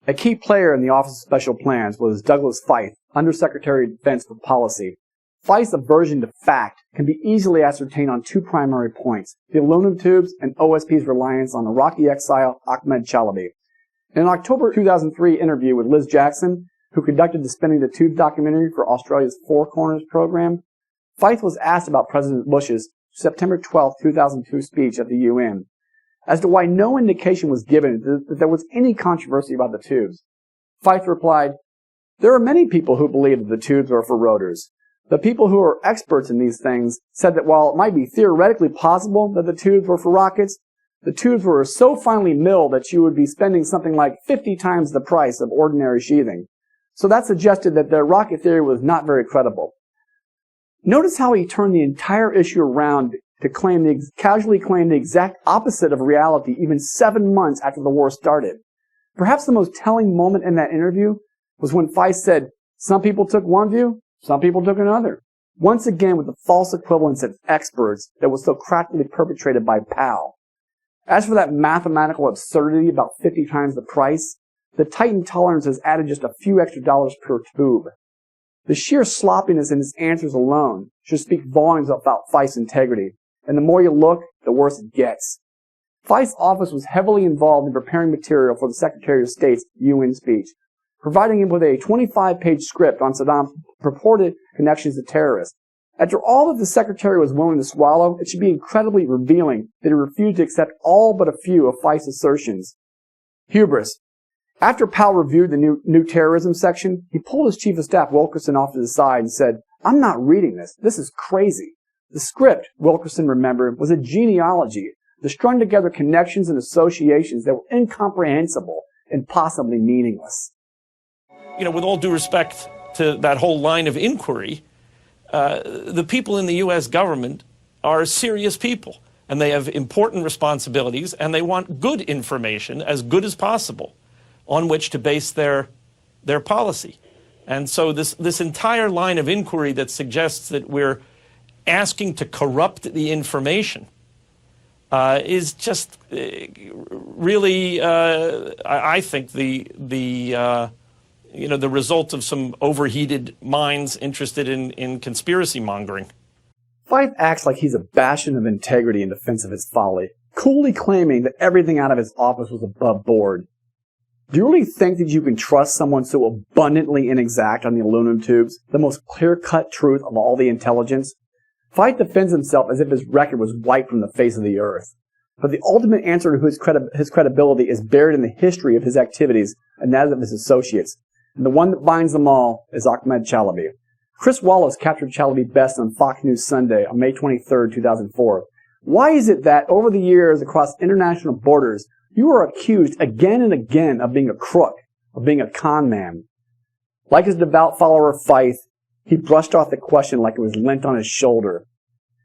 A key player in the Office of Special Plans was Douglas Feith, Undersecretary of Defense for Policy. Feith's aversion to fact can be easily ascertained on two primary points: the aluminum tubes and OSP's reliance on Iraqi exile Ahmed Chalabi. In an October 2003 interview with Liz Jackson, who conducted the Spinning the Tube documentary for Australia's Four Corners program, Feith was asked about President Bush's September 12, 2002 speech at the UN, as to why no indication was given that there was any controversy about the tubes. Feith replied, "There are many people who believe that the tubes are for rotors. The people who are experts in these things said that while it might be theoretically possible that the tubes were for rockets, the tubes were so finely milled that you would be spending something like 50 times the price of ordinary sheathing. So that suggested that their rocket theory was not very credible." Notice how he turned the entire issue around to casually claim the exact opposite of reality even 7 months after the war started. Perhaps the most telling moment in that interview was when Feith said, "Some people took one view, some people took another." Once again with the false equivalence of experts that was so craftily perpetrated by Powell. As for that mathematical absurdity about 50 times the price, the tightened tolerance has added just a few extra dollars per tube. The sheer sloppiness in his answers alone should speak volumes about Feith's integrity, and the more you look, the worse it gets. Feith's office was heavily involved in preparing material for the Secretary of State's UN speech, providing him with a 25-page script on Saddam's purported connections to terrorists. After all that the Secretary was willing to swallow, it should be incredibly revealing that he refused to accept all but a few of Feith's assertions. Hubris. After Powell reviewed the new terrorism section, he pulled his Chief of Staff, Wilkerson, off to the side and said, "I'm not reading this. This is crazy." The script, Wilkerson remembered, was a genealogy, the strung together connections and associations that were incomprehensible and possibly meaningless. With all due respect to that whole line of inquiry, the people in the U.S. government are serious people, and they have important responsibilities, and they want good information, as good as possible, on which to base their policy. And so this entire line of inquiry that suggests that we're asking to corrupt the information is just really, I think, the result of some overheated minds interested in conspiracy mongering. Feith acts like he's a bastion of integrity in defense of his folly, coolly claiming that everything out of his office was above board. Do you really think that you can trust someone so abundantly inexact on the aluminum tubes, the most clear-cut truth of all the intelligence? Feith defends himself as if his record was wiped from the face of the earth. But the ultimate answer to his credibility is buried in the history of his activities and that of his associates. And the one that binds them all is Ahmed Chalabi. Chris Wallace captured Chalabi best on Fox News Sunday on May 23, 2004. Why is it that over the years across international borders, you are accused again and again of being a crook, of being a con man? Like his devout follower Feith, he brushed off the question like it was lent on his shoulder.